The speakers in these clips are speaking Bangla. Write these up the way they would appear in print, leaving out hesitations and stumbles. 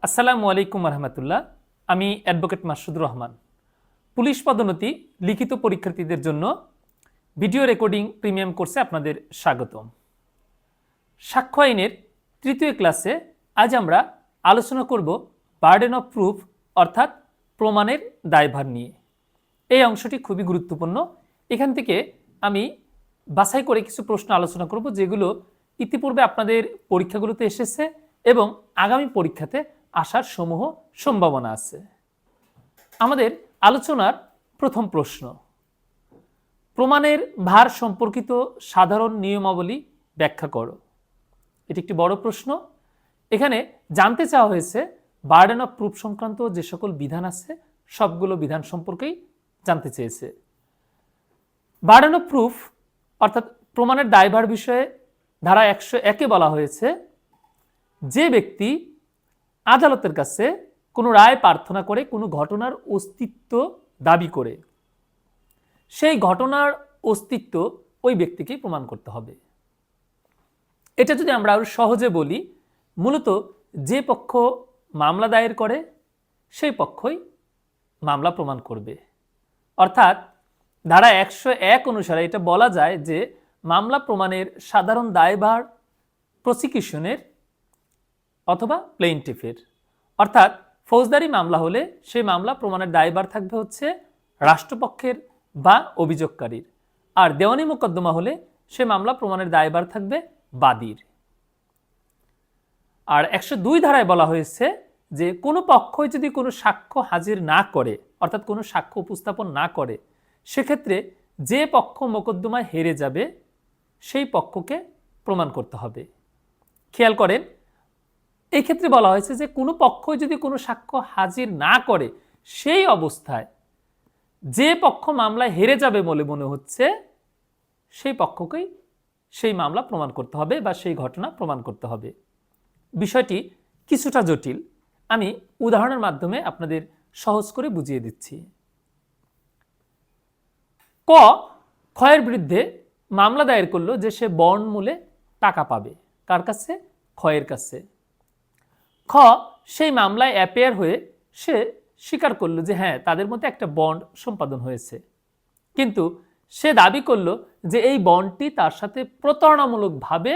আসসালামু আলাইকুম রহমতুল্লাহ। আমি অ্যাডভোকেট মাসুদুর রহমান। পুলিশ পদোন্নতি লিখিত পরীক্ষার্থীদের জন্য ভিডিও রেকর্ডিং প্রিমিয়াম কোর্সে আপনাদের স্বাগতম। সাক্ষ্য আইনের তৃতীয় ক্লাসে আজ আমরা আলোচনা করব বার্ডেন অফ প্রুফ অর্থাৎ প্রমাণের দায়ভার নিয়ে। এই অংশটি খুবই গুরুত্বপূর্ণ। এখান থেকে আমি বাছাই করে কিছু প্রশ্ন আলোচনা করব যেগুলো ইতিপূর্বে আপনাদের পরীক্ষাগুলোতে এসেছে এবং আগামী পরীক্ষাতে আসার সমূহ সম্ভাবনা আছে। আমাদের আলোচনার প্রথম প্রশ্ন, প্রমাণের ভার সম্পর্কিত সাধারণ নিয়মাবলী ব্যাখ্যা করো। এটি একটি বড় প্রশ্ন। এখানে জানতে চাওয়া হয়েছে বার্ডেন অফ প্রুফ সংক্রান্ত যে সকল বিধান আছে সবগুলো বিধান সম্পর্কেই জানতে চেয়েছে। বার্ডেন অফ প্রুফ অর্থাৎ প্রমাণের দায়ভার বিষয়ে ধারা 101-এ বলা হয়েছে, যে ব্যক্তি আদালতের কাছে কোনো রায় প্রার্থনা করে কোনো ঘটনার অস্তিত্ব দাবি করে, সেই ঘটনার অস্তিত্ব ওই ব্যক্তিকেই প্রমাণ করতে হবে। এটা যদি আমরা আরো সহজে বলি, মূলত যে পক্ষ মামলা দায়ের করে সেই পক্ষই মামলা প্রমাণ করবে। অর্থাৎ ধারা 101 অনুসারে এটা বলা যায় যে মামলা প্রমাণের সাধারণ দায়ভার প্রসিকিউশনের অথবা প্লেইন্টিফের। অর্থাৎ ফৌজদারি মামলা হলে সেই মামলা প্রমাণের দায়ভার থাকবে হচ্ছে রাষ্ট্রপক্ষের বা অভিযোগকারীর, আর দেওয়ানি মোকদ্দমা হলে সে মামলা প্রমাণের দায়ভার থাকবে বাদীর। আর 102 ধারায় বলা হয়েছে যে কোনো পক্ষই যদি কোনো সাক্ষ্য হাজির না করে অর্থাৎ কোনো সাক্ষ্য উপস্থাপন না করে, সেক্ষেত্রে যে পক্ষ মোকদ্দমায় হেরে যাবে সেই পক্ষকে প্রমাণ করতে হবে। খেয়াল করেন, এই ক্ষেত্রে বলা হয়েছে যে কোনো পক্ষ যদি কোনো সাক্ষ্য হাজির না করে সেই অবস্থায় যে পক্ষ মামলায় হেরে যাবে বলে মনে হচ্ছে সেই পক্ষকেই সেই মামলা প্রমাণ করতে হবে বা সেই ঘটনা প্রমাণ করতে হবে। বিষয়টি কিছুটা জটিল, আমি উদাহরণের মাধ্যমে আপনাদের সহজ করে বুঝিয়ে দিচ্ছি। ক ক্ষয়ের বিরুদ্ধে মামলা দায়ের করলো যে সে বন্ড মূলে টাকা পাবে। কার কাছে? ক্ষয়ের কাছে। খ সেই মামলায় অ্যাপেয়ার হয়ে সে স্বীকার করলো যে হ্যাঁ তাদের মধ্যে একটা বন্ড সম্পাদন হয়েছে, কিন্তু সে দাবি করলো যে এই বন্ডটি তার সাথে প্রতারণামূলকভাবে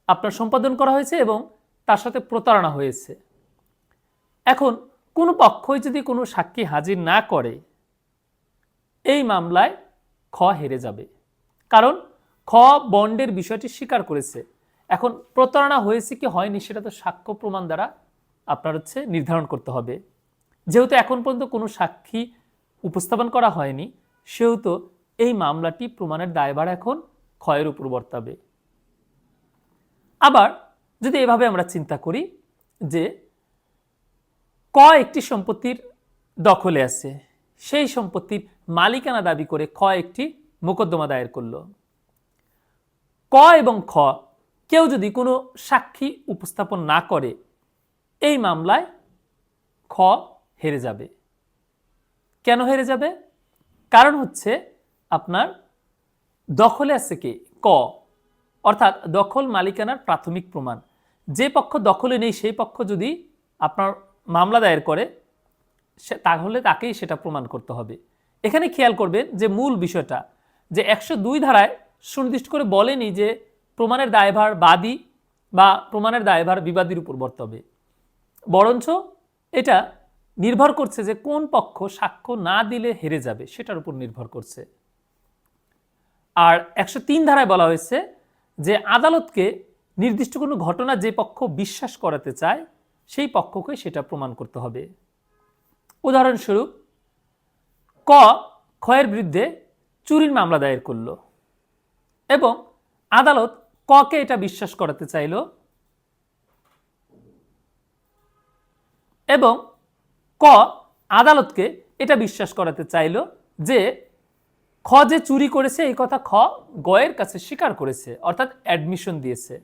আপনার সম্পাদন করা হয়েছে এবং তার সাথে প্রতারণা হয়েছে। এখন কোনো পক্ষই যদি কোনো সাক্ষী হাজির না করে এই মামলায় খ হেরে যাবে, কারণ খ বন্ডের বিষয়টি স্বীকার করেছে। এখন প্রতারণা হয়েছে কি হয়নি সেটা তো সাক্ষ্য প্রমাণ দ্বারা আপনার নির্ধারণ করতে হবে। যেহেতু এখন পর্যন্ত কোনো সাক্ষী উপস্থাপন করা হয়নি, সেহেতু এই মামলাটি প্রমাণের দায়ভার এখন ক্ষয়ের উপর বর্তাবে। আবার যদি এভাবে আমরা চিন্তা করি যে ক একটি সম্পত্তির দখলে আছে, সেই সম্পত্তির মালিকানা দাবি করে খ একটি মোকদ্দমা দায়ের করল। ক এবং খ কেউ যদি কোনো সাক্ষী উপস্থাপন না করে এই মামলায় খ হেরে যাবে। কেন হেরে যাবে? কারণ হচ্ছে আপনার দখলে আছে কে? ক, অর্থাৎ দখল মালিকানার প্রাথমিক প্রমাণ। যে পক্ষ দখলে নেই সেই পক্ষ যদি আপনার মামলা দায়ের করে তাহলে তাকেই সেটা প্রমাণ করতে হবে। এখানে খেয়াল করবেন যে মূল বিষয়টা যে 102 ধারায় সুনির্দিষ্ট করে বলেনি যে প্রমাণের দায়ভার বাদী বা প্রমাণের দায়ভার বিবাদীর উপর বর্তাবে, বরঞ্চ এটা নির্ভর করছে যে কোন পক্ষ সাক্ষ্য না দিলে হেরে যাবে সেটার উপর নির্ভর করছে। আর 103 ধারায় বলা হয়েছে যে আদালতকে নির্দিষ্ট কোনো ঘটনা যে পক্ষ বিশ্বাস করাতে চায় সেই পক্ষকে সেটা প্রমাণ করতে হবে। উদাহরণস্বরূপ ক ক্ষয়ের বিরুদ্ধে চুরির মামলা দায়ের করল এবং আদালত ককে এটা বিশ্বাস করাতে চাইল এবং ক আদালতকে এটা বিশ্বাস করাতে চাইল যে খ যে চুরি করেছে এই কথা খ গয়ের কাছে স্বীকার করেছে, অর্থাৎ অ্যাডমিশন দিয়েছে।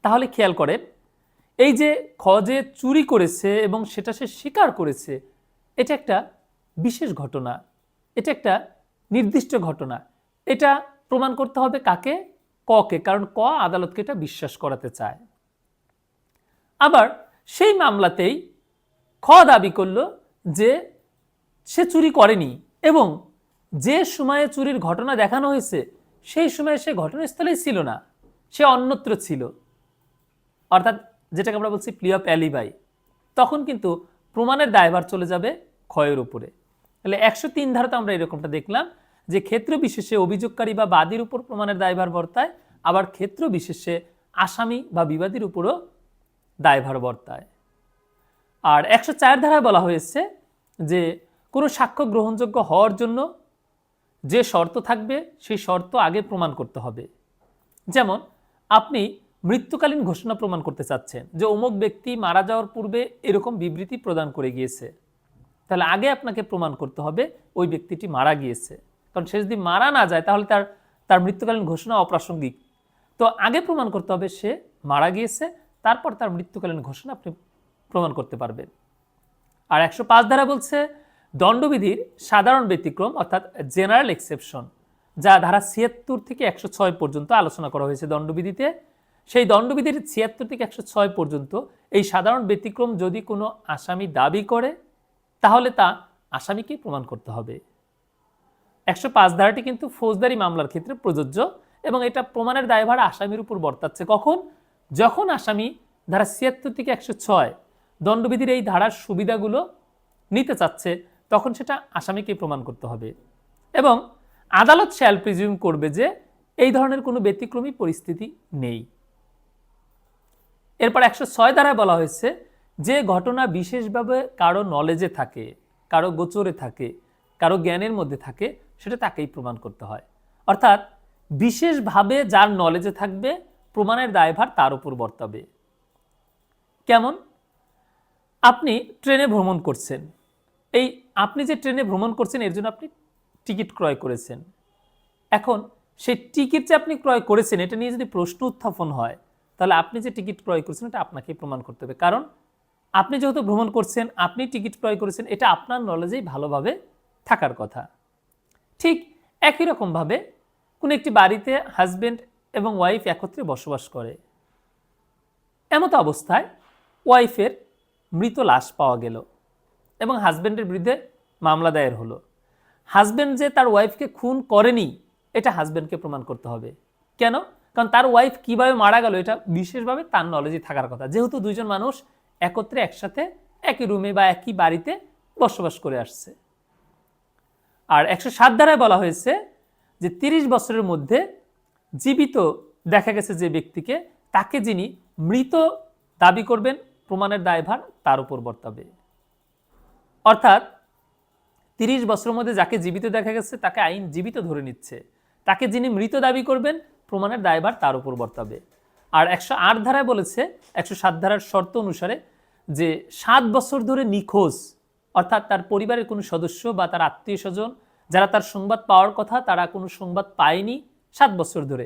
তাহলে খেয়াল করেন, এই যে খ যে চুরি করেছে এবং সেটা সে স্বীকার করেছে, এটা একটা বিশেষ ঘটনা, এটা একটা নির্দিষ্ট ঘটনা। এটা প্রমাণ করতে হবে কাকে? ককে, কারণ ক আদালতকে এটা বিশ্বাস করাতে চায়। আবার সেই মামলাতেই খ দাবি করলো যে সে চুরি করেনি এবং যে সময়ে চুরির ঘটনা দেখানো হয়েছে সেই সময়ে সে ঘটনাস্থলেই ছিল না, সে অন্যত্র ছিল, অর্থাৎ যেটাকে আমরা বলছি প্লি অফ অ্যালিবাই। তখন কিন্তু প্রমাণের দায়ভার চলে যাবে ক্ষয়ের উপরে। তাহলে 103 ধারাতে আমরা এরকমটা দেখলাম যে ক্ষেত্র বিশেষে অভিযোগকারী বা বাদীর উপর প্রমাণের দায়ভার বর্তায়, আবার ক্ষেত্র বিশেষে আসামি বা বিবাদীর উপরও দায়ভার বর্তায়। আর 104 ধারায় বলা হয়েছে যে কোনো সাক্ষ্য গ্রহণযোগ্য হওয়ার জন্য যে শর্ত থাকবে সেই শর্ত আগে প্রমাণ করতে হবে। যেমন আপনি মৃত্যুকালীন ঘোষণা প্রমাণ করতে চাচ্ছেন যে অমুক ব্যক্তি মারা যাওয়ার পূর্বে এরকম বিবৃতি প্রদান করে গিয়েছে, তাহলে আগে আপনাকে প্রমাণ করতে হবে ওই ব্যক্তিটি মারা গিয়েছে, কারণ সে যদি মারা না যায় তাহলে তার মৃত্যুকালীন ঘোষণা অপ্রাসঙ্গিক। তো আগে প্রমাণ করতে হবে সে মারা গিয়েছে, তারপর তার মৃত্যুকালীন ঘোষণা আপনি প্রমাণ করতে পারবেন। আর 105 ধারা বলছে দণ্ডবিধির সাধারণ ব্যতিক্রম অর্থাৎ জেনারেল এক্সেপশন, যা ধারা 76 থেকে 106 পর্যন্ত আলোচনা করা হয়েছে দণ্ডবিধিতে, সেই দণ্ডবিধির 76 থেকে 106 পর্যন্ত এই সাধারণ ব্যতিক্রম যদি কোনো আসামি দাবি করে তাহলে তা আসামিকেই প্রমাণ করতে হবে। 105 ধারাটি কিন্তু ফৌজদারি মামলার ক্ষেত্রে প্রযোজ্য এবং এটা প্রমাণের দায়ভার আসামির উপর বর্তাচ্ছে কখন? যখন আসামি ধারা 76 থেকে 106 দণ্ডবিধির এই ধারার সুবিধাগুলো নিতে চাচ্ছে তখন সেটা আসামিকেই প্রমাণ করতে হবে এবং আদালত শ্যাল প্রিজিউম করবে যে এই ধরনের কোনো ব্যতিক্রমী পরিস্থিতি নেই। এরপর 106 ধারায় বলা হয়েছে যে ঘটনা বিশেষভাবে কারো নলেজে থাকে, কারো গোচরে থাকে, কারো জ্ঞানের মধ্যে থাকে সেটা তাকেই প্রমাণ করতে হয়। অর্থাৎ বিশেষভাবে যার নলেজে থাকবে প্রমাণের দায়ভার তার উপর বর্তাবে। কেমন? আপনি ট্রেনে ভ্রমণ করছেন, এই আপনি যে ট্রেনে ভ্রমণ করছেন এর জন্য আপনি টিকিট ক্রয় করেছেন। এখন সেই টিকিট যে আপনি ক্রয় করেছেন এটা নিয়ে যদি প্রশ্ন উত্থাপন হয় তাহলে আপনি যে টিকিট ক্রয় করেছেন এটা আপনাকেই প্রমাণ করতে হবে, কারণ আপনি যেহেতু ভ্রমণ করছেন, আপনি টিকিট ক্রয় করেছেন, এটা আপনার নলেজেই ভালোভাবে থাকার কথা। ঠিক একই রকমভাবে কোনো একটি বাড়িতে হাজব্যান্ড এবং ওয়াইফ একত্রে বসবাস করে, এমতো অবস্থায় ওয়াইফের মৃত লাশ পাওয়া গেল এবং হাজব্যান্ডের বিরুদ্ধে মামলা দায়ের হলো। হাজব্যান্ড যে তার ওয়াইফকে খুন করেনি এটা হাজব্যান্ডকে প্রমাণ করতে হবে। কেন? কারণ তার ওয়াইফ কিভাবে মারা গেল এটা বিশেষভাবে তার নলেজে থাকার কথা, যেহেতু দুইজন মানুষ একত্রে একসাথে একই রুমে বা একই বাড়িতে বসবাস করে আসছে। আর 107 ধারায় বলা হয়েছে যে 30 বছরের মধ্যে জীবিত দেখা গেছে যে ব্যক্তিকে, তাকে যিনি মৃত দাবি করবেন প্রমাণের দায়ভার তার উপর বর্তাবে। অর্থাৎ 30 বছরের মধ্যে যাকে জীবিত দেখা গেছে তাকে আইন জীবিত ধরে নিচ্ছে, তাকে যিনি মৃত দাবি করবেন প্রমাণের দায়ভার তার উপর বর্তাবে। আর 108 ধারায় বলেছে 107 ধারার শর্ত অনুসারে যে 7 বছর ধরে নিখোঁজ, অর্থাৎ তার পরিবারের কোনো সদস্য বা তার আত্মীয় স্বজন যারা তার সংবাদ পাওয়ার কথা তারা কোনো সংবাদ পায়নি 7 বছর ধরে,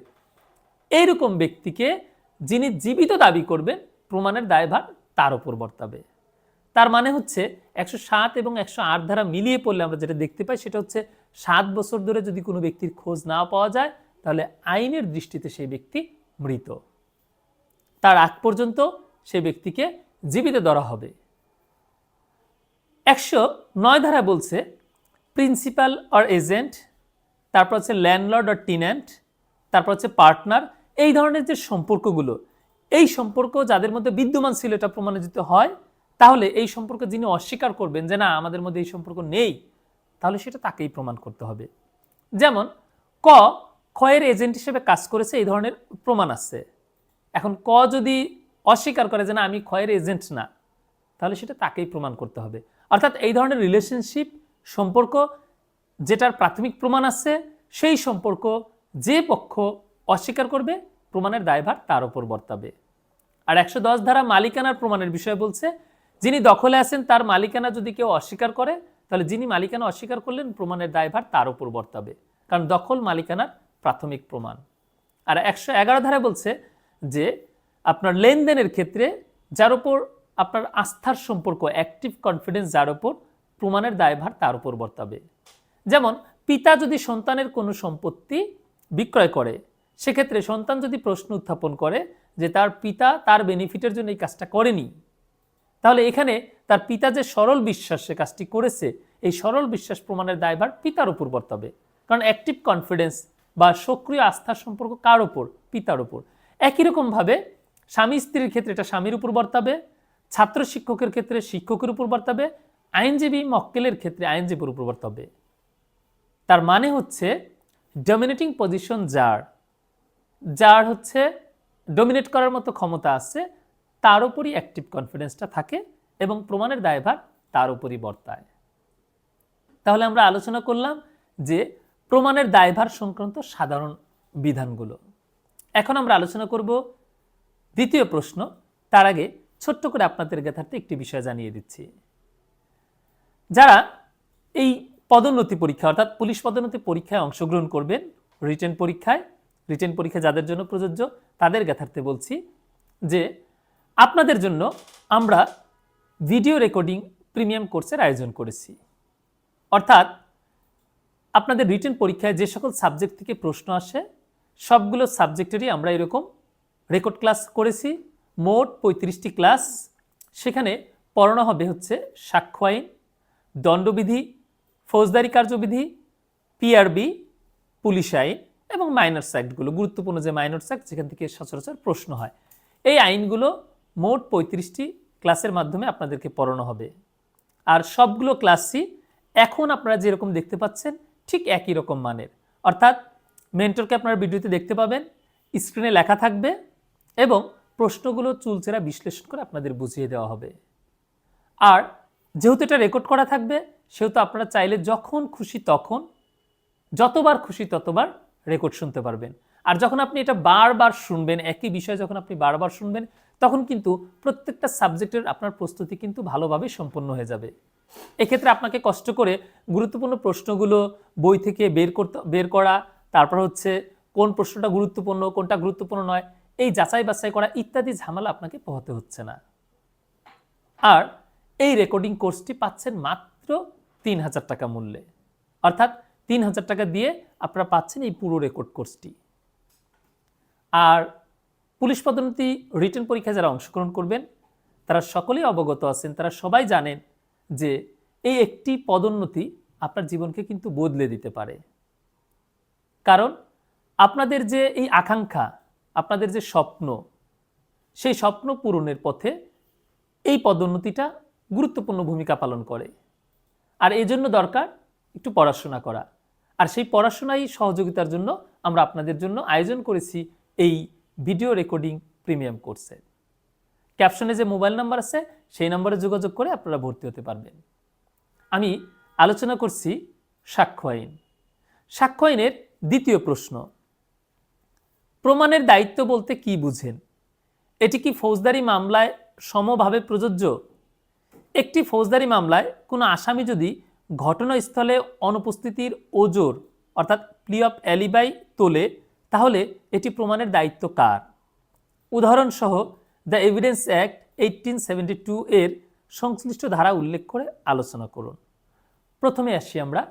এইরকম ব্যক্তিকে যিনি জীবিত দাবি করবেন প্রমাণের দায়ভার তার উপর বর্তাবে। তার মানে হচ্ছে 107 এবং 108 ধারা মিলিয়ে পড়লে আমরা যেটা দেখতে পাই সেটা হচ্ছে 7 বছর ধরে যদি কোনো ব্যক্তির খোঁজ না পাওয়া যায় তাহলে আইনের দৃষ্টিতে সেই ব্যক্তি মৃত, তার আগ পর্যন্ত সেই ব্যক্তিকে জীবিত ধরা হবে। 109 ধারা বলছে প্রিন্সিপাল অর এজেন্ট, তারপর হচ্ছে ল্যান্ডলর্ড অর টেন্যান্ট, তারপর হচ্ছে পার্টনার, এই ধরনের যে সম্পর্কগুলো, এই সম্পর্ক যাদের মধ্যে বিদ্যমান ছিল এটা প্রমাণিত হয় তাহলে এই সম্পর্ক যিনি অস্বীকার করবেন যে না আমাদের মধ্যে এই সম্পর্ক নেই তাহলে সেটা তাকেই প্রমাণ করতে হবে। যেমন ক্ষয়ের এজেন্ট হিসেবে কাজ করেছে এই ধরনের প্রমাণ আছে। এখন যদি অস্বীকার করে যে না আমি ক্ষয়ের এজেন্ট না তাহলে সেটা তাকেই প্রমাণ করতে হবে। অর্থাৎ এই ধরনের রিলেশনশিপ সম্পর্ক যেটার প্রাথমিক প্রমাণ আছে সেই সম্পর্ক যে পক্ষ অস্বীকার করবে প্রমাণের দায়ভার তার উপর বর্তাবে। আর 110 ধারা মালিকানার প্রমাণের বিষয়ে বলছে যিনি দখলে আছেন তার মালিকানা যদি কেউ অস্বীকার করে তাহলে যিনি মালিকানা অস্বীকার করলেন প্রমাণের দায়ভার তার উপর বর্তাবে, কারণ দখল মালিকানার প্রাথমিক প্রমাণ। আর 111 ধারায় বলছে যে আপনার লেনদেনের ক্ষেত্রে যার উপর আপনার আস্থার সম্পর্ক অ্যাক্টিভ কনফিডেন্স যার উপর প্রমাণের দায়ভার তার উপর বর্তাবে। যেমন পিতা যদি সন্তানের কোনো সম্পত্তি বিক্রয় করে সেক্ষেত্রে সন্তান যদি প্রশ্ন উত্থাপন করে যে তার পিতা তার বেনিফিটের জন্য এই কাজটা করেনি তাহলে এখানে তার পিতা যে সরল বিশ্বাসে কাজটি করেছে, এই সরল বিশ্বাস প্রমাণের দায়ভার পিতার উপর বর্তাবে। কারণ অ্যাক্টিভ কনফিডেন্স বা সক্রিয় আস্থার সম্পর্ক কার উপর? পিতার উপর। একই রকমভাবে স্বামী স্ত্রীর ক্ষেত্রে এটা স্বামীর উপর বর্তাবে, ছাত্র শিক্ষকের ক্ষেত্রে শিক্ষকের উপর বর্তাবে, আইনজীবী মক্কেলের ক্ষেত্রে আইনজীবীর উপর বর্তাবে। তার মানে হচ্ছে ডমিনেটিং পজিশন যার হচ্ছে ডমিনেট করার মতো ক্ষমতা আছে, তার উপরই অ্যাক্টিভ কনফিডেন্সটা থাকে এবং প্রমাণের দায়ভার তার উপরই বর্তায়। তাহলে আমরা আলোচনা করলাম যে প্রমাণের দায়ভার সংক্রান্ত সাধারণ বিধানগুলো। এখন আমরা আলোচনা করব দ্বিতীয় প্রশ্ন। তার আগে ছোট্ট করে আপনাদের জ্ঞাতার্থে একটি বিষয় জানিয়ে দিচ্ছি। যারা এই পদোন্নতি পরীক্ষা অর্থাৎ পুলিশ পদোন্নতি পরীক্ষায় অংশগ্রহণ করবেন, রিটেন পরীক্ষা যাদের জন্য প্রযোজ্য, তাদের জ্ঞাতার্থে বলছি যে আপনাদের জন্য আমরা ভিডিও রেকর্ডিং প্রিমিয়াম কোর্সের আয়োজন করেছি। অর্থাৎ আপনাদের রিটেন পরীক্ষায় যে সকল সাবজেক্ট থেকে প্রশ্ন আসে, সবগুলো সাবজেক্টেরই আমরা এরকম রেকর্ড ক্লাস করেছি। মোট 35টি ক্লাস। সেখানে পড়ানো হবে হচ্ছে সাক্ষ্য আইন, দণ্ডবিধি, ফৌজদারি কার্যবিধি, পিআরবি, পুলিশ আইন এবং মাইনরস অ্যাক্টগুলো, গুরুত্বপূর্ণ যে মাইনরস অ্যাক্ট যেখান থেকে সচরাচর প্রশ্ন হয়, এই আইনগুলো মোট 35টি ক্লাসের মাধ্যমে আপনাদেরকে পড়ানো হবে। আর সবগুলো ক্লাসই এখন আপনারা যেরকম দেখতে পাচ্ছেন ঠিক একই রকম মানের। অর্থাৎ মেন্টরকে আপনারা ভিডিওতে দেখতে পাবেন, স্ক্রিনে লেখা থাকবে এবং প্রশ্নগুলো চুলচেরা বিশ্লেষণ করে আপনাদের বুঝিয়ে দেওয়া হবে। আর যেহেতু এটা রেকর্ড করা থাকবে, সেহেতু আপনারা চাইলে যখন খুশি তখন, যতবার খুশি ততবার রেকর্ড শুনতে পারবেন। আর যখন আপনি এটা বারবার শুনবেন, একই বিষয় যখন আপনি বারবার শুনবেন, তখন কিন্তু প্রত্যেকটা সাবজেক্টের আপনার প্রস্তুতি কিন্তু ভালোভাবে সম্পন্ন হয়ে যাবে। এক্ষেত্রে আপনাকে কষ্ট করে গুরুত্বপূর্ণ প্রশ্নগুলো বই থেকে বের করা, তারপর হচ্ছে কোন প্রশ্নটা গুরুত্বপূর্ণ কোনটা গুরুত্বপূর্ণ নয়, এই যাচাই বাছাই করা ইত্যাদি ঝামেলা আপনাকে পোহাতে হচ্ছে না। আর এই রেকর্ডিং কোর্সটি পাচ্ছেন মাত্র 3000 টাকা মূল্যে। অর্থাৎ 3000 টাকা দিয়ে আপনারা পাচ্ছেন এই পুরো রেকর্ড কোর্সটি। আর পুলিশ পদোন্নতি রিটেন পরীক্ষায় যারা অংশগ্রহণ করবেন তারা সকলেই অবগত আছেন, তারা সবাই জানেন যে এই একটি পদোন্নতি আপনার জীবনকে কিন্তু বদলে দিতে পারে। কারণ আপনাদের যে এই আকাঙ্ক্ষা, আপনাদের যে স্বপ্ন, সেই স্বপ্ন পূরণের পথে এই পদোন্নতিটা গুরুত্বপূর্ণ ভূমিকা পালন করে। আর এই জন্য দরকার একটু পড়াশোনা করা। আর সেই পড়াশোনাই সহযোগিতার জন্য আমরা আপনাদের জন্য আয়োজন করেছি এই ভিডিও রেকর্ডিং প্রিমিয়াম কোর্সে। ক্যাপশনে যে মোবাইল নাম্বার আছে সেই নম্বরে যোগাযোগ করে আপনারা ভর্তি হতে পারবেন। আমি আলোচনা করছি সাক্ষ্য আইন। সাক্ষ্য আইনের দ্বিতীয় প্রশ্ন, প্রমাণের দায়িত্ব বলতে কি বুঝেন? এটি কি ফৌজদারি মামলায় সমভাবে প্রযোজ্য? একটি ফৌজদারি মামলায় কোনো আসামি যদি ঘটনাস্থলে অনুপস্থিতির ওজোর অর্থাৎ প্লি অফ অ্যালিবাই তোলে, তাহলে এটি প্রমাণের দায়িত্ব কার? উদাহরণসহ দ্য এভিডেন্স অ্যাক্ট 1872 এর সংশ্লিষ্ট ধারা উল্লেখ করে আলোচনা করুন। প্রথমে আসি আমরা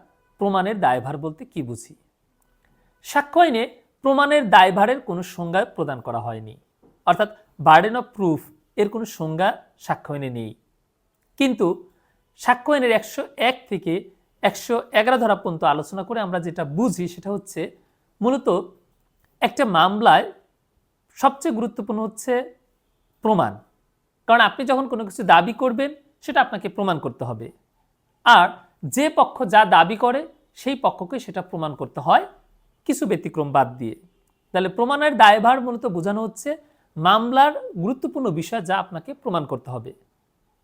প্রমাণের দায়ভার বলতে কি বুঝি। সাক্ষ্য আইনে প্রমাণের দায়ভারের কোনো সংজ্ঞা প্রদান করা হয়নি, অর্থাৎ বার্ডেন অফ প্রুফ এর কোনো সংজ্ঞা সাক্ষ্য আইনে নেই। কিন্তু সাক্ষ্য আইনের 101 থেকে 111 ধারা পর্যন্ত আলোচনা করে আমরা যেটা বুঝি সেটা হচ্ছে মূলত একটা মামলায় সবচেয়ে গুরুত্বপূর্ণ হচ্ছে প্রমাণ। কারণ আপনি যখন কোনো কিছু দাবি করবেন সেটা আপনাকে প্রমাণ করতে হবে, আর যে পক্ষ যা দাবি করে সেই পক্ষকে সেটা প্রমাণ করতে হয় কিছু ব্যতিক্রম বাদ দিয়ে। তাহলে প্রমাণের দায়ভার মূলত বোঝানো হচ্ছে মামলার গুরুত্বপূর্ণ বিষয় যা আপনাকে প্রমাণ করতে হবে।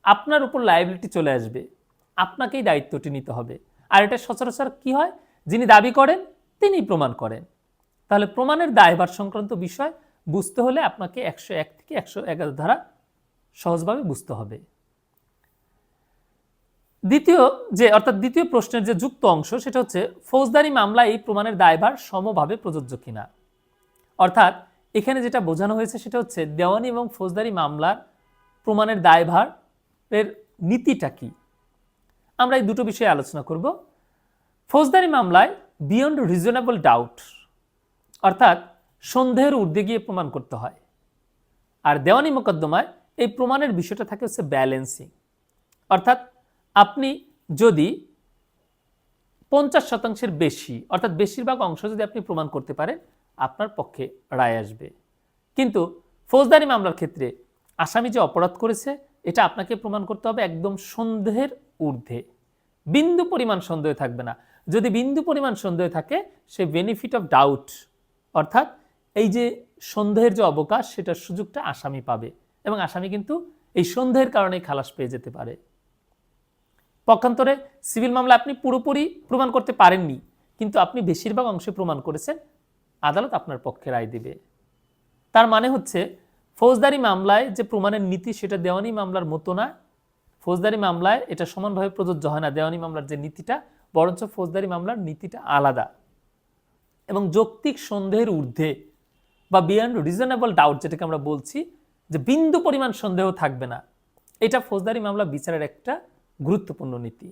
আপনার উপর লায়াবিলিটি চলে আসবে, আপনাকেই দায়িত্বটি নিতে হবে। আর এটা সচরাচর কি হয়, যিনি দাবি করেন তিনিই প্রমাণ করেন। তাহলে প্রমাণের দায়ভার সংক্রান্ত বিষয় বুঝতে হলে আপনাকে 101 থেকে 111 ধারা সহজভাবে বুঝতে হবে। দ্বিতীয় প্রশ্নের যে যুক্ত অংশ সেটা হচ্ছে ফৌজদারি মামলায় এই প্রমাণের দায়ভার সমভাবে প্রযোজ্য কিনা। অর্থাৎ এখানে যেটা বোঝানো হয়েছে সেটা হচ্ছে দেওয়ানি এবং ফৌজদারি মামলার প্রমাণের দায়ভার এর নীতিটা কি, আমরা এই দুটো বিষয়ে আলোচনা করব। ফৌজদারি মামলায় বিয়ন্ড রিজনেবল ডাউট অর্থাৎ সন্দেহের ঊর্ধ্বে গিয়ে প্রমাণ করতে হয়, আর দেওয়ানি মোকদ্দমায় এই প্রমাণের বিষয়টা থাকে হচ্ছে ব্যালেন্সিং, অর্থাৎ আপনি যদি 50% বেশি অর্থাৎ বেশিরভাগ অংশ যদি আপনি প্রমাণ করতে পারেন আপনার পক্ষে রায় আসবে। কিন্তু ফৌজদারি মামলার ক্ষেত্রে আসামি যে অপরাধ করেছে এটা আপনাকে প্রমাণ করতে হবে একদম সন্দেহের ঊর্ধ্বে, বিন্দু পরিমাণ সন্দেহ থাকবে না। যদি বিন্দু পরিমাণ সন্দেহ থাকে সে বেনিফিট অফ ডাউট অর্থাৎ এই যে সন্দেহের যে অবকাশ সেটার সুযোগটা আসামি পাবে এবং আসামি কিন্তু এই সন্দেহের কারণেই খালাস পেয়ে যেতে পারে। পক্ষান্তরে সিভিল মামলা আপনি পুরোপুরি প্রমাণ করতে পারেননি কিন্তু আপনি বেশিরভাগ অংশে প্রমাণ করেছেন, আদালত আপনার পক্ষে রায় দিবে। তার মানে হচ্ছে ফৌজদারি মামলায় যে প্রমাণের নীতি সেটা দেওয়ানি মামলার মতো না। ফৌজদারি মামলায় এটা সমানভাবে প্রযোজ্য হয় না দেওয়ানি মামলার যে নীতিটা, বরঞ্চ ফৌজদারি মামলার নীতিটা আলাদা এবং যৌক্তিক সন্দেহের ঊর্ধ্বে বা বিয়ন্ড রিজনেবল ডাউট যেটাকে আমরা বলছি যে বিন্দু পরিমাণ সন্দেহ থাকবে না, এটা ফৌজদারি মামলা বিচারের একটা গুরুত্বপূর্ণ নীতি।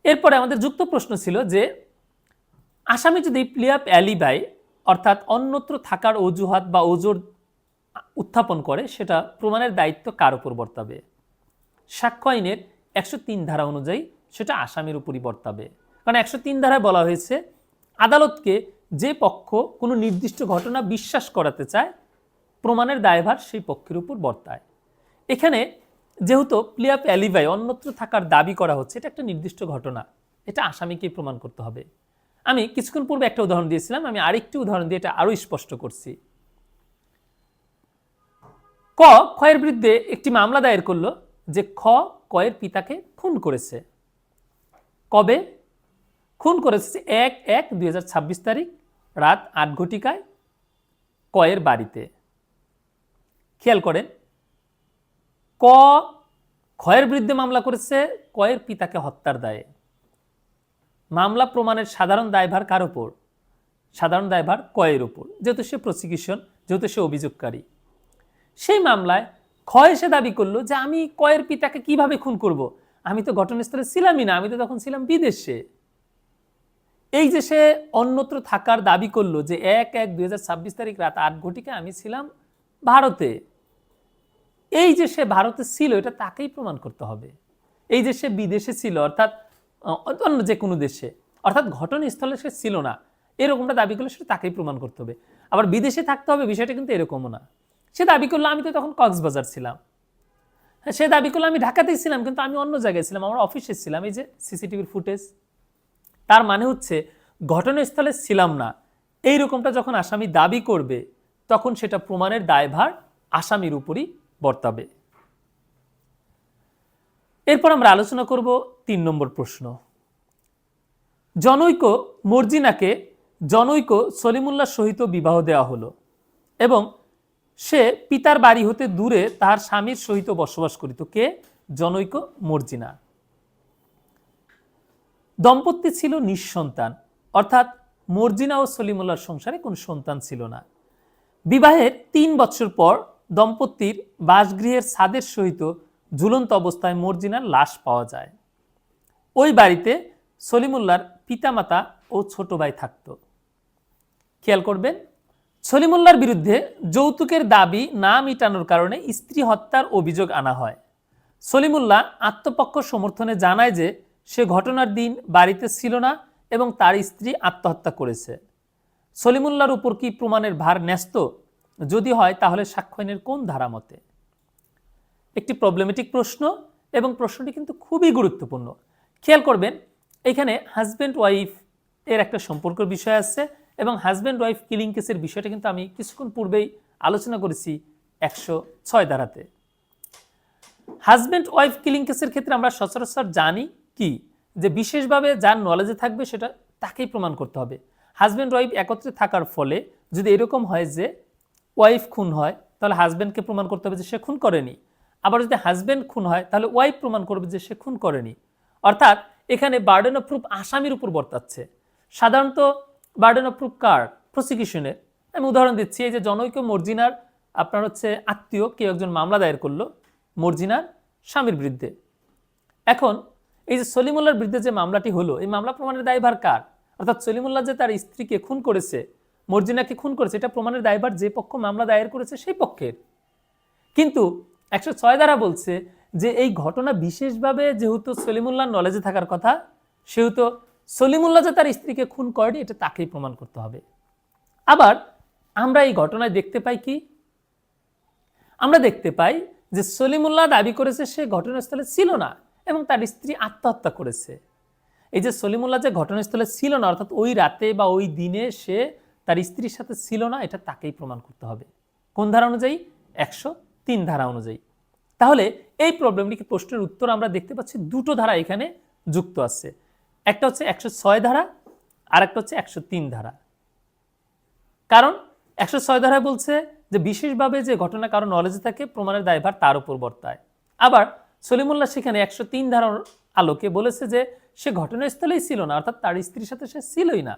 এরপরে আমাদের যুক্ত প্রশ্ন ছিল যে আসামি যদি প্লি অফ অ্যালিবাই অর্থাৎ অন্যত্র থাকার অজুহাত বা ওজোর উত্থাপন করে সেটা প্রমাণের দায়িত্ব কার উপর বর্তাবে? সাক্ষ্য আইনের 103 ধারা অনুযায়ী সেটা আসামির উপরই বর্তাবে। কারণ 103 ধারায় বলা হয়েছে আদালতকে যে পক্ষ কোনো নির্দিষ্ট ঘটনা বিশ্বাস করাতে চায় প্রমাণের দায়ভার সেই পক্ষের উপর বর্তায়। এখানে যেহেতু প্লি অফ অ্যালিবাই অন্যত্র থাকার দাবি করা হচ্ছে, এটা একটা নির্দিষ্ট ঘটনা, এটা আসামিকেই প্রমাণ করতে হবে। আমি কিছুক্ষণ পূর্বে একটা উদাহরণ দিয়েছিলাম, আমি আরেকটি উদাহরণ দিয়ে এটা আরো স্পষ্ট করছি। খয়ের বিরুদ্ধে একটি মামলা দায়ের করলো যে কয়ের পিতাকে খুন করেছে। কবে খুন করেছে? 1/1/2026 তারিখ রাত 8 ঘটিকায় কয়ের বাড়িতে। খেয়াল করেন, খয়ের বিরুদ্ধে মামলা করেছে কয়ের পিতাকে হত্যার দায়ে। মামলা প্রমাণের সাধারণ দায়ভার কার উপর? সাধারণ দায়ভার কয়ের উপর, যেহেতু সে প্রসিকিউশন, যেহেতু সে অভিযোগকারী। সেই মামলায় ক্ষয় এসে দাবি করলো যে আমি কয়ের পিতাকে কিভাবে খুন করব, আমি তো ঘটনাস্থলে ছিলামই না, আমি তো তখন ছিলাম বিদেশে। এই যে সে অন্যত্র থাকার দাবি করলো যে 1/1/2026 তারিখ রাত 8 ঘটিকায় আমি ছিলাম ভারতে, এই যে সে ভারতে ছিল এটা তাকেই প্রমাণ করতে হবে। এই যে সে বিদেশে ছিল অর্থাৎ অন্য যে কোনো দেশে অর্থাৎ ঘটনাস্থলে সে ছিল না এরকমটা দাবি করলে সেটা তাকেই প্রমাণ করতে হবে। আবার বিদেশে থাকতে হবে বিষয়টা কিন্তু এরকমও না। সে দাবি করলো আমি তো তখন কক্সবাজার ছিলাম, সে দাবি করলো আমি ঢাকাতেই ছিলাম কিন্তু আমি অন্য জায়গায় ছিলাম, আমার অফিসে ছিলাম, এই যে সিসিটিভির ফুটেজ। তার মানে হচ্ছে ঘটনাস্থলে ছিলাম না এইরকমটা যখন আসামি দাবি করবে তখন সেটা প্রমাণের দায়ভার আসামির উপরই বর্তাবে। এরপর আমরা আলোচনা করব 3 নম্বর প্রশ্ন। জনৈক মর্জিনাকে জনৈক সলিমুল্লাহ সহিত বিবাহ দেওয়া হলো এবং সে পিতার বাড়ি হতে দূরে তার স্বামীর সহিত বসবাস করিত। কে? জনৈক মর্জিনা। দম্পতি ছিল নিঃসন্তান, অর্থাৎ মর্জিনা ও সলিমুল্লাহর সংসারে কোনো সন্তান ছিল না। বিবাহের 3 বছর পর দম্পতির বাসগৃহের ছাদের সহিত ঝুলন্ত অবস্থায় মর্জিনার লাশ পাওয়া যায়। ওই বাড়িতে সলিমুল্লাহর পিতামাতা ও ছোট ভাই থাকত। খেয়াল করবেন, সলিমুল্লাহর বিরুদ্ধে যৌতুকের দাবি না মিটানোর কারণে স্ত্রী হত্যার অভিযোগ আনা হয়। সলিমুল্লাহ আত্মপক্ষ সমর্থনে জানায় যে সে ঘটনার দিন বাড়িতে ছিল না এবং তার স্ত্রী আত্মহত্যা করেছে। সলিমুল্লাহর উপর কি প্রমাণের ভার ন্যস্ত? যদি হয় তাহলে সাক্ষ্য আইনের কোন ধারা মতে? একটি প্রবলেমেটিক প্রশ্ন এবং প্রশ্নটি কিন্তু খুবই গুরুত্বপূর্ণ। খেয়াল করবেন, এখানে হাজব্যান্ড ওয়াইফ এর একটা সম্পর্কের বিষয় আছে এবং হাজব্যান্ড ওয়াইফ কিলিং কেসের বিষয়টা কিন্তু আমি কিছুক্ষণ পূর্বেই আলোচনা করেছি 106 ধারাতে। হাজব্যান্ড ওয়াইফ কিলিং কেসের ক্ষেত্রে আমরা সচরাচর জানি কি যে বিশেষভাবে যার নলেজে থাকবে সেটা তাকেই প্রমাণ করতে হবে। হাজব্যান্ড ওয়াইফ একত্রে থাকার ফলে যদি এরকম হয় যে ওয়াইফ খুন হয় তাহলে হাজব্যান্ডকে প্রমাণ করতে হবে যে সে খুন করেনি। আবার যদি হাজব্যান্ড খুন হয় তাহলে ওয়াইফ প্রমাণ করবে যে সে খুন করেনি। অর্থাৎ এখানে বার্ডেন অফ প্রুফ আসামির উপর বর্তাচ্ছে। সাধারণত বার্ডেন অফ প্রুফ কার? প্রসিকিউশনের। আমি উদাহরণ দিচ্ছি, এই যে জনৈক মর্জিনার আপনার হচ্ছে আত্মীয় কেউ একজন মামলা দায়ের করলো মর্জিনার স্বামীর বিরুদ্ধে। এখন এই যে সলিমুল্লাহর বিরুদ্ধে যে মামলাটি হলো এই মামলা প্রমাণের দায়ভার কার? অর্থাৎ সলিমুল্লাহ যে তার স্ত্রীকে খুন করেছে, মর্জিনাকে খুন করেছে, এটা প্রমাণের দায়ভার যে পক্ষ মামলা দায়ের করেছে সেই পক্ষের। কিন্তু 106 ধারা বলছে যে এই ঘটনা বিশেষভাবে যেহেতু সলিমুল্লাহর নলেজে থাকার কথা, সেহেতু সলিমুল্লাহ যে তার স্ত্রীকে খুন করেনি এটা তাকেই প্রমাণ করতে হবে। আবার আমরা এই ঘটনায় দেখতে পাই কি, আমরা দেখতে পাই যে সলিমুল্লাহ দাবি করেছে সে ঘটনাস্থলে ছিল না এবং তার স্ত্রী আত্মহত্যা করেছে। এই যে সলিমুল্লাহ যে ঘটনাস্থলে ছিল না, অর্থাৎ ওই রাতে বা ওই দিনে সে তার স্ত্রীর সাথে ছিল না, এটা তাকেই প্রমাণ করতে হবে। কোন ধারা অনুযায়ী? 103 ধারা অনুযায়ী। তাহলে এই প্রবলেমটিকে প্রশ্নের উত্তর আমরা দেখতে পাচ্ছি দুটো ধারা এখানে যুক্ত আছে, একটা হচ্ছে 106 ধারা আর একটা হচ্ছে 103 ধারা। কারণ 106 ধারায় বলছে যে বিশেষভাবে যে ঘটনা কারো নলেজে থাকে প্রমাণের দায়ভার তার উপর বর্তায়। আবার সলিমুল্লাহ সেখানে 103 ধারার আলোকে বলেছে যে সে ঘটনাস্থলেই ছিল না, অর্থাৎ তার স্ত্রীর সাথে সে ছিলই না,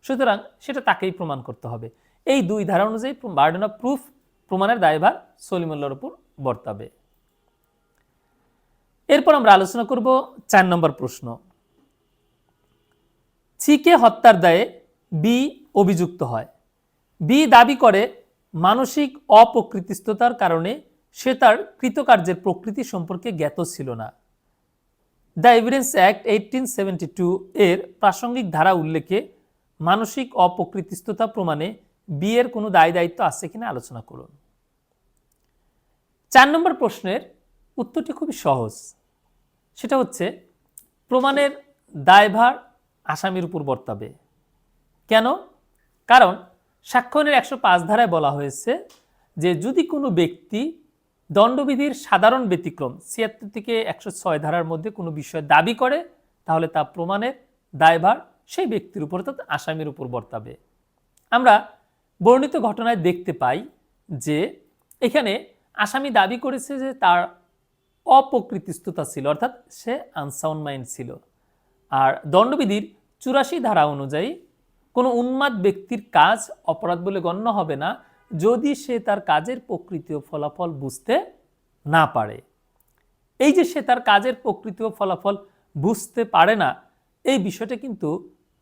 সুতরাং সেটা তাকেই প্রমাণ করতে হবে। এই দুই ধারা অনুযায়ী বার্ডেন অফ প্রুফ, প্রমাণের দায়ভার সলিমুল্লাহর উপর বর্তাবে। এরপর আমরা আলোচনা করব 4 নম্বর প্রশ্ন। ছিকে হত্যার দায়ে বি অভিযুক্ত হয়। বি দাবি করে মানসিক অপ্রকৃতিস্থতার কারণে সে তার কৃতকার্যের প্রকৃতি সম্পর্কে জ্ঞাত ছিল না। দ্য এভিডেন্স অ্যাক্ট 1872 এর প্রাসঙ্গিক ধারা উল্লেখে মানসিক অপ্রকৃতিস্থতা প্রমাণে বি এর কোনো দায় দায়িত্ব আছে কিনা আলোচনা করুন। 4 নম্বর প্রশ্নের উত্তরটি খুবই সহজ, সেটা হচ্ছে প্রমাণের দায়ভার আসামির উপর বর্তাবে। কেন? কারণ সাক্ষ্য আইনের 105 ধারায় বলা হয়েছে যে যদি কোনো ব্যক্তি দণ্ডবিধির সাধারণ ব্যতিক্রম 76 থেকে 106 ধারার মধ্যে কোনো বিষয় দাবি করে, তাহলে তা প্রমাণের দায়ভার সেই ব্যক্তির উপর, অর্থাৎ আসামির উপর বর্তাবে। আমরা বর্ণিত ঘটনায় দেখতে পাই যে এখানে আসামি দাবি করেছে যে তার অপ্রকৃতিস্থতা ছিল, অর্থাৎ সে আনসাউন্ড মাইন্ড ছিল। আর দণ্ডবিধির 84 ধারা অনুযায়ী কোনো উন্মাদ ব্যক্তির কাজ অপরাধ বলে গণ্য হবে না যদি সে তার কাজের প্রকৃতি ও ফলাফল বুঝতে না পারে। এই যে সে তার কাজের প্রকৃতি ও ফলাফল বুঝতে পারে না, এই বিষয়টা কিন্তু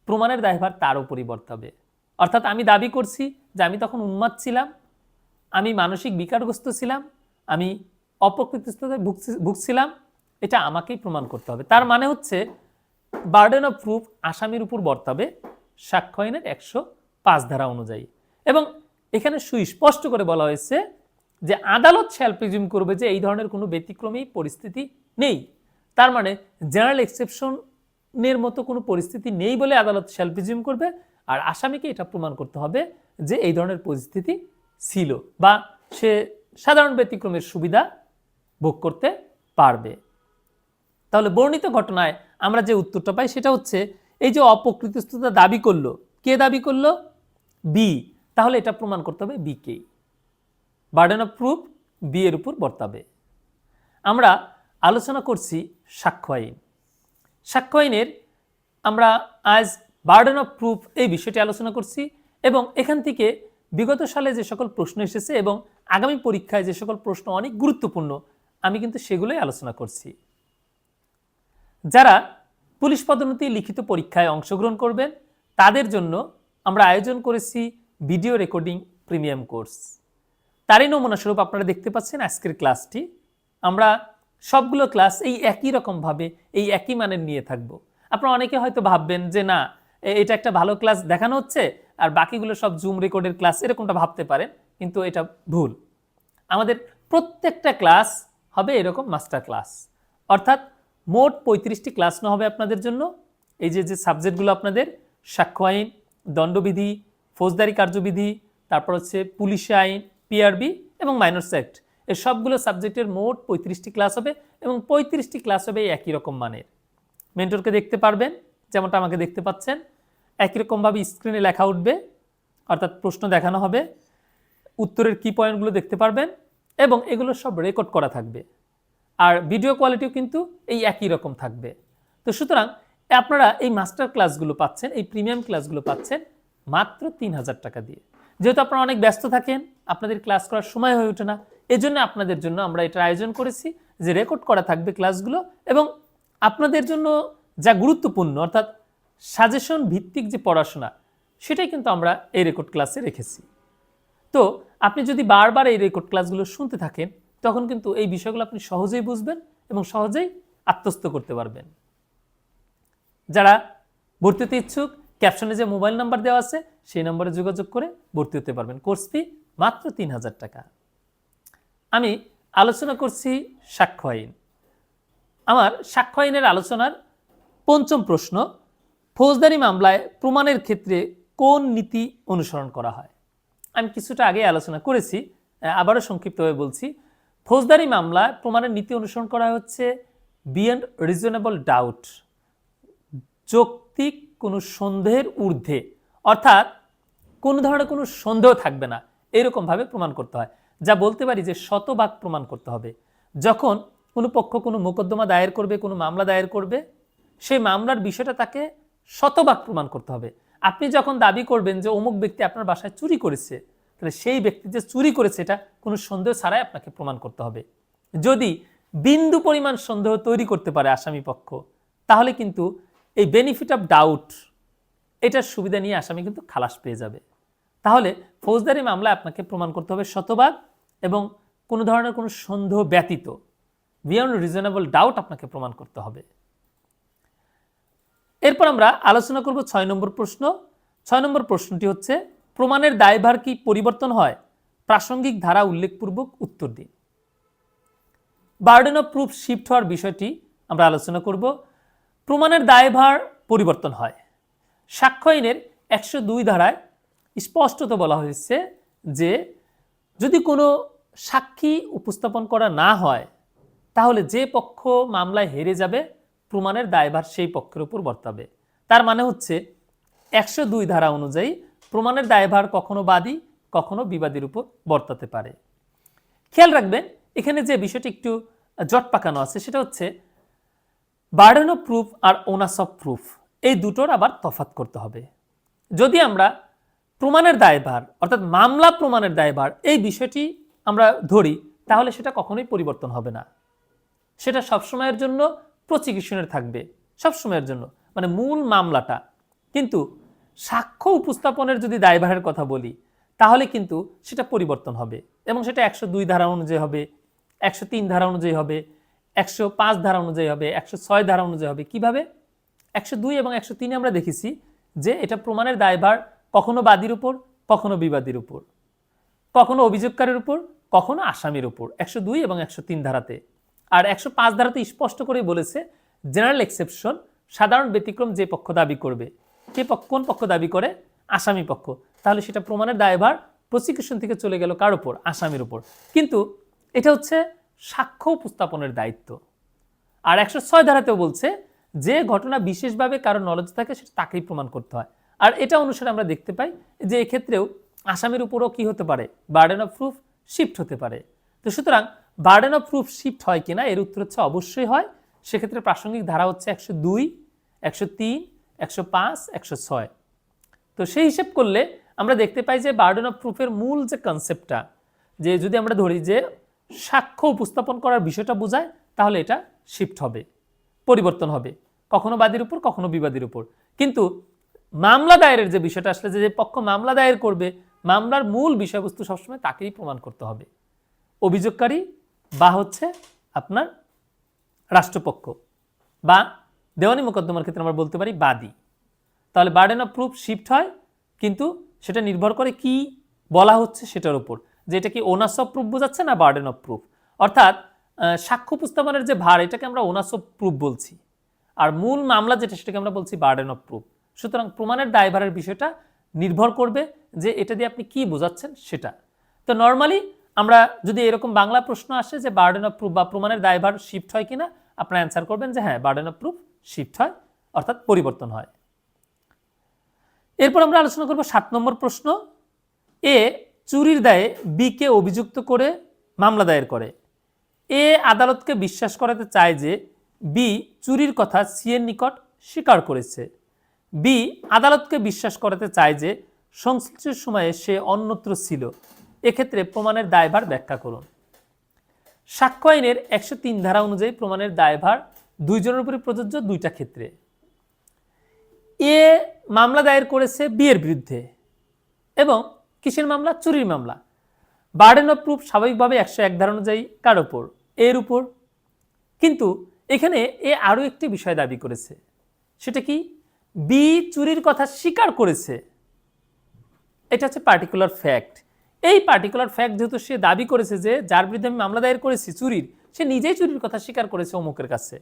প্রমাণের দায়ভার তার উপরই বর্তাবে। অর্থাৎ আমি দাবি করছি যে আমি তখন উন্মাদ ছিলাম, আমি মানসিক বিকারগ্রস্ত ছিলাম, আমি অপ্রকৃতিস্থতায় ভুগছিলাম, এটা আমাকেই প্রমাণ করতে হবে। তার মানে হচ্ছে বার্ডেন অফ প্রুফ আসামির উপর বর্তাবে সাক্ষ্য আইনের 105 ধারা অনুযায়ী। এবং এখানে সুস্পষ্ট করে বলা হয়েছে যে আদালত শ্যাল প্রিজিউম করবে যে এই ধরনের কোনো ব্যতিক্রমী পরিস্থিতি নেই। তার মানে জেনারেল এক্সেপশনের মতো কোনো পরিস্থিতি নেই বলে আদালত শ্যাল প্রিজিউম করবে, আর আসামিকে এটা প্রমাণ করতে হবে যে এই ধরনের পরিস্থিতি ছিল বা সে সাধারণ ব্যতিক্রমের সুবিধা ভোগ করতে পারবে। তাহলে বর্ণিত ঘটনায় আমরা যে উত্তরটা পাই সেটা হচ্ছে এই যে অপ্রকৃতিস্থতা দাবি করলো, কে দাবি করলো? বি। তাহলে এটা প্রমাণ করতে হবে বি কে, বার্ডেন অফ প্রুফ বি এর উপর বর্তাবে। আমরা আলোচনা করছি সাক্ষ্য আইন। সাক্ষ্য আইনের আমরা আজ বার্ডেন অফ প্রুফ এই বিষয়টি আলোচনা করছি এবং এখান থেকে বিগত সালে যে সকল প্রশ্ন এসেছে এবং আগামী পরীক্ষায় যে সকল প্রশ্ন অনেক গুরুত্বপূর্ণ আমি কিন্তু সেগুলোই আলোচনা করছি। যারা পুলিশ পদোন্নতি লিখিত পরীক্ষায় অংশগ্রহণ করবেন তাদের জন্য আমরা আয়োজন করেছি ভিডিও রেকর্ডিং প্রিমিয়াম কোর্স। তারই নমুনা স্বরূপ আপনারা দেখতে পাচ্ছেন আজকের ক্লাসটি। আমরা সবগুলো ক্লাস এই একই রকমভাবে এই একই মানের নিয়ে থাকব। আপনারা অনেকে হয়তো ভাববেন যে না এটা একটা ভালো ক্লাস দেখানো হচ্ছে আর বাকিগুলো সব জুম রেকর্ডের ক্লাস, এরকমটা ভাবতে পারেন, কিন্তু এটা ভুল। আমাদের প্রত্যেকটা ক্লাস হবে এরকম মাস্টার ক্লাস, অর্থাৎ মোট 35টি ক্লাস নেওয়া হবে আপনাদের জন্য। এই যে যে সাবজেক্টগুলো আপনাদের সাক্ষ্য আইন, দণ্ডবিধি, ফৌজদারি কার্যবিধি, তারপর হচ্ছে পুলিশ আইন, পিআরবি এবং মাইনরস অ্যাক্ট, এই সবগুলো সাবজেক্টের মোট 35টি ক্লাস হবে এবং 35টি ক্লাস হবে একই রকম মানের। মেন্টরকে দেখতে পারবেন যেমনটা আমাকে দেখতে পাচ্ছেন, একই রকমভাবে স্ক্রিনে লেখা উঠবে, অর্থাৎ প্রশ্ন দেখানো হবে, উত্তরের কি পয়েন্টগুলো দেখতে পারবেন এবং এগুলো সব রেকর্ড করা থাকবে। আর ভিডিও কোয়ালিটিও কিন্তু এই একই রকম থাকবে। তো সুতরাং আপনারা এই মাস্টার ক্লাসগুলো পাচ্ছেন, এই প্রিমিয়াম ক্লাসগুলো পাচ্ছেন মাত্র 3000 টাকা দিয়ে। যেহেতু আপনারা অনেক ব্যস্ত থাকেন, আপনাদের ক্লাস করার সময় হয়ে ওঠে না, এজন্য আপনাদের জন্য আমরা এটার আয়োজন করেছি যে রেকর্ড করা থাকবে ক্লাসগুলো এবং আপনাদের জন্য যা গুরুত্বপূর্ণ অর্থাৎ সাজেশন ভিত্তিক যে পড়াশোনা সেটাই কিন্তু আমরা এই রেকর্ড ক্লাসে রেখেছি। তো আপনি যদি বারবার এই রেকর্ড ক্লাসগুলো শুনতে থাকেন তখন কিন্তু এই বিষয়গুলো আপনি সহজেই বুঝবেন এবং সহজেই আত্মস্থ করতে পারবেন। যারা ভর্তি হতে ইচ্ছুক, ক্যাপশনে যে মোবাইল নাম্বার দেওয়া আছে সেই নম্বরে যোগাযোগ করে ভর্তি হতে পারবেন। কোর্স ফি মাত্র ৩,০০০ টাকা। আমি আলোচনা করছি সাক্ষ্য আইন। আমার সাক্ষ্য আইনের আলোচনার পঞ্চম প্রশ্ন, ফৌজদারি মামলায় প্রমাণের ক্ষেত্রে কোন নীতি অনুসরণ করা হয়? আমি কিছুটা আগে আলোচনা করেছি, আবারও সংক্ষিপ্তভাবে বলছি। ফৌজদারি মামলায় প্রমাণের নীতি অনুসরণ করা হচ্ছে বিয়ন্ড রিজনেবল ডাউট, যৌক্তিক কোনো সন্দেহের ঊর্ধ্বে, অর্থাৎ কোনো ধরনের কোনো সন্দেহ থাকবে না এরকমভাবে প্রমাণ করতে হয়। যা বলতে পারি যে শতভাগ প্রমাণ করতে হবে। যখন কোনো পক্ষ কোনো মোকদ্দমা দায়ের করবে, কোনো মামলা দায়ের করবে, সেই মামলার বিষয়টা তাকে শতভাগ প্রমাণ করতে হবে। আপনি যখন দাবি করবেন যে অমুক ব্যক্তি আপনার বাসায় চুরি করেছে, তাহলে সেই ব্যক্তি যে চুরি করেছে এটা কোনো সন্দেহ ছাড়াই আপনাকে প্রমাণ করতে হবে। যদি বিন্দু পরিমাণ সন্দেহ তৈরি করতে পারে আসামি পক্ষ, তাহলে কিন্তু এই বেনিফিট অফ ডাউট এটার সুবিধা নিয়ে আসামি কিন্তু খালাস পেয়ে যাবে। তাহলে ফৌজদারি মামলায় আপনাকে প্রমাণ করতে হবে শতভাগ এবং কোনো ধরনের কোনো সন্দেহ ব্যতীত, বিয়ন্ড রিজনেবল ডাউট আপনাকে প্রমাণ করতে হবে। এরপর আমরা আলোচনা করব ৬ নম্বর প্রশ্ন। ৬ নম্বর প্রশ্নটি হচ্ছে, প্রমাণের দায়ভার কি পরিবর্তন হয়? প্রাসঙ্গিক ধারা উল্লেখপূর্বক উত্তর দিন। বার্ডেন অফ প্রুফ শিফট হওয়ার বিষয়টি আমরা আলোচনা করব। প্রমাণের দায়ভার পরিবর্তন হয়। সাক্ষ্য আইনের ১০২ ধারায় স্পষ্টত বলা হয়েছে যে যদি কোনো সাক্ষী উপস্থাপন করা না হয় তাহলে যে পক্ষ মামলায় হেরে যাবে প্রমাণের দায়ভার সেই পক্ষের উপর বর্তাবে। তার মানে হচ্ছে ১০২ ধারা অনুযায়ী প্রমাণের দায়ভার কখনো বাদী কখনো বিবাদীর উপর বর্তাতে পারে। খেয়াল রাখবেন এখানে যে বিষয়টি একটু জট পাকানো আছে সেটা হচ্ছে বার্ডেন অফ প্রুফ আর ওনাস অফ প্রুফ, এই দুটোর আবার তফাৎ করতে হবে। যদি আমরা প্রমাণের দায়ভার অর্থাৎ মামলা প্রমাণের দায়ভার এই বিষয়টি আমরা ধরি তাহলে সেটা কখনোই পরিবর্তন হবে না। সেটা সবসময়ের জন্য প্রসিকিউশনের থাকবে, সবসময়ের জন্য, মানে মূল মামলাটা। কিন্তু সাক্ষ্য উপস্থাপনের যদি দায়ভারের কথা বলি তাহলে কিন্তু সেটা পরিবর্তন হবে এবং সেটা ১০২ ধারা অনুযায়ী হবে, ১০৩ ধারা অনুযায়ী হবে, ১০৫ ধারা অনুযায়ী হবে, ১০৬ ধারা অনুযায়ী হবে। কিভাবে? ১০২ এবং ১০৩ আমরা দেখেছি যে এটা প্রমাণের দায়ভার কখনো বাদীর উপর কখনো বিবাদীর উপর, কখনো অভিযোগকারীর উপর কখনো আসামির উপর, ১০২ এবং ১০৩ ধারাতে। আর ১০৫ ধারাতে স্পষ্ট করে বলেছে জেনারেল এক্সেপশন, সাধারণ ব্যতিক্রম যে পক্ষ দাবি করবে। কোন পক্ষ দাবি করে? আসামি পক্ষ। তাহলে সেটা প্রমাণের দায়ভার প্রসিকিউশন থেকে চলে গেল কার উপর? আসামির উপর। কিন্তু এটা হচ্ছে সাক্ষ্য উপস্থাপনের দায়িত্ব। আর ১০৬ ধারাতেও বলছে যে ঘটনা বিশেষভাবে কারো নলেজ থাকে সেটা তাকেই প্রমাণ করতে হয়। আর এটা অনুসারে আমরা দেখতে পাই যে এক্ষেত্রেও আসামির উপরও কি হতে পারে? বার্ডেন অফ প্রুফ শিফট হতে পারে। তো সুতরাং বার্ডেন অফ প্রুফ শিফট হয় কিনা এর উত্তর হচ্ছে অবশ্যই হয়। সেক্ষেত্রে প্রাসঙ্গিক ধারা হচ্ছে ১০২, ১০৩, ১০৫, ১০৬। তো সেই হিসেব করলে আমরা দেখতে পাই যে বার্ডেন অফ প্রুফের মূল যে কনসেপ্টটা, যে যদি আমরা ধরি যে সাক্ষ্য উপস্থাপন করার বিষয়টা বোঝায় তাহলে এটা শিফট হবে, পরিবর্তন হবে, কখনো বাদীর উপর কখনো বিবাদীর উপর। কিন্তু মামলা দায়েরের যে বিষয়টা আসলে যে পক্ষ মামলা দায়ের করবে মামলার মূল বিষয়বস্তু সবসময় তাকেই প্রমাণ করতে হবে, অভিযোগকারী বা হচ্ছে আপনার রাষ্ট্রপক্ষ বা দেওয়ানি মোকদ্দমার ক্ষেত্রে আমরা বলতে পারি বাদী। তাহলে বার্ডেন অফ প্রুফ শিফট হয়, কিন্তু সেটা নির্ভর করে কি বলা হচ্ছে সেটার উপর, যে এটা কি ওনাস অফ প্রুফ বোঝাচ্ছে না বার্ডেন অফ প্রুফ। অর্থাৎ সাক্ষ্য উপস্থাপনের যে ভার এটাকে আমরা ওনাস অফ প্রুফ বলছি, আর মূল মামলা যেটা সেটাকে আমরা বলছি বার্ডেন অফ প্রুফ। সুতরাং প্রমাণের দায়ভারের বিষয়টা নির্ভর করবে যে এটা দিয়ে আপনি কি বোঝাচ্ছেন সেটা। তো নর্মালি আমরা যদি এরকম বাংলা প্রশ্ন আসে যে বার্ডেন অফ প্রুফ বা প্রমাণের দায়ভার শিফট হয় কিনা, আপনারা অ্যান্সার করবেন যে হ্যাঁ বার্ডেন অফ প্রুফ শিফট হয়, অর্থাৎ পরিবর্তন হয়। এরপর আমরা আলোচনা করব ৭ নম্বর প্রশ্ন। এ চুরির দায়ে বি কে অভিযুক্ত করে মামলা দায়ের করে। এ আদালতকে বিশ্বাস করাতে চায় যে বি চুরির কথা সি এর নিকট স্বীকার করেছে। বি আদালতকে বিশ্বাস করাতে চায় যে সংশ্লিষ্ট সময়ে সে অন্যত্র ছিল। এক্ষেত্রে প্রমাণের দায়ভার ব্যাখ্যা করুন। সাক্ষ্য আইনের ১০৩ ধারা অনুযায়ী প্রমাণের দায়ভার দুইজনের উপরে প্রযোজ্য দুইটা ক্ষেত্রে। এ মামলা দায়ের করেছে বি এর বিরুদ্ধে এবং কিসের মামলা? চুরির মামলা। বার্ডেন অফ প্রুফ স্বাভাবিকভাবে 101 ধারা অনুযায়ী কার উপর? এর উপর। কিন্তু এখানে এ আরও একটি বিষয় দাবি করেছে, সেটা কি? বি চুরির কথা স্বীকার করেছে। এটা হচ্ছে পার্টিকুলার ফ্যাক্ট। এই পার্টিকুলার ফ্যাক্ট যেহেতু সে দাবি করেছে যে যার বিরুদ্ধে আমি মামলা দায়ের করেছি চুরির, সে নিজেই চুরির কথা স্বীকার করেছে অমুকের কাছে,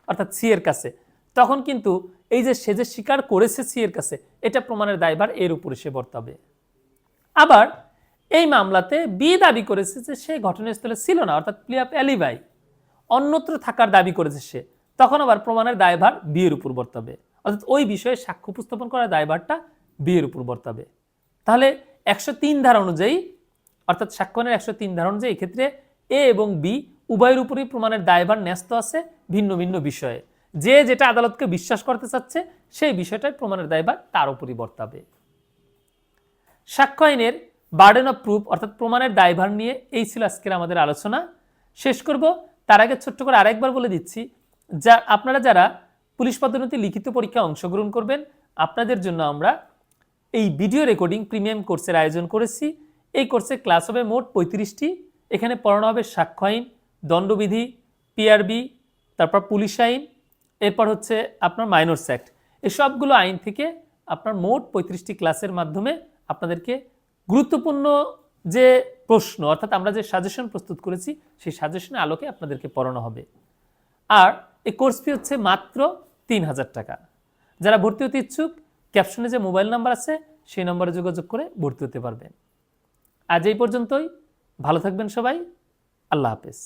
অর্থাৎ সি এর কাছে, তখন কিন্তু এই যে সে যে স্বীকার করেছে সি এর কাছে, এটা প্রমাণের দায়ভার এর উপরে সে বর্তাবে। আবার এই মামলাতে বি দাবি করেছে যে সে ঘটনাস্থলে ছিল না, অর্থাৎ প্লি অফ অ্যালিবাই, অন্যত্র থাকার দাবি করেছে সে, তখন আবার প্রমাণের দায়ভার বি এর উপর বর্তাবে, অর্থাৎ ওই বিষয়ে সাক্ষ্য উপস্থাপন করার দায়ভারটা বি এর উপর বর্তাবে। তাহলে 103 ধারা অনুযায়ী, অর্থাৎ সাক্ষ্যনের 103 ধারা অনুযায়ী এক্ষেত্রে এ এবং বি উভয়ের উপরই প্রমাণের দায়ভার ন্যস্ত আছে ভিন্ন ভিন্ন বিষয়ে। যে যেটা আদালতকে বিশ্বাস করতে চাচ্ছে সেই বিষয়টাই প্রমাণের দায়ভার তার উপরই বর্তাবে। সাক্ষ্য আইনের বার্ডেন অফ প্রুফ অর্থাৎ প্রমাণের দায়ভার নিয়ে এই ছিল আজকের আমাদের আলোচনা। শেষ করব তার আগে ছোট্ট করে আরেকবার বলে দিচ্ছি, যা আপনারা যারা পুলিশ পদোন্নতি লিখিত পরীক্ষায় অংশগ্রহণ করবেন, আপনাদের জন্য আমরা এই ভিডিও রেকর্ডিং প্রিমিয়াম কোর্সের আয়োজন করেছি। এই কোর্সে ক্লাস হবে মোট 35টি। এখানে পড়ানো হবে সাক্ষ্য আইন, দণ্ডবিধি, পিআরবি, তারপর পুলিশ আইন, এরপর হচ্ছে আপনার মাইনরস অ্যাক্ট। এই সবগুলো আইন থেকে আপনার মোট 35টি ক্লাসের মাধ্যমে আপনাদেরকে গুরুত্বপূর্ণ যে প্রশ্ন, অর্থাৎ আমরা যে সাজেশন প্রস্তুত করেছি সেই সাজেশনের আলোকে আপনাদেরকে পড়ানো হবে। আর এই কোর্স ফি হচ্ছে মাত্র 3000 টাকা। যারা ভর্তি হতে ইচ্ছুক, ক্যাপশনে যে মোবাইল নাম্বার আছে সেই নম্বরে যোগাযোগ করে ভর্তি হতে পারবেন। আজ এই পর্যন্তই। ভালো থাকবেন সবাই। আল্লাহ হাফেজ।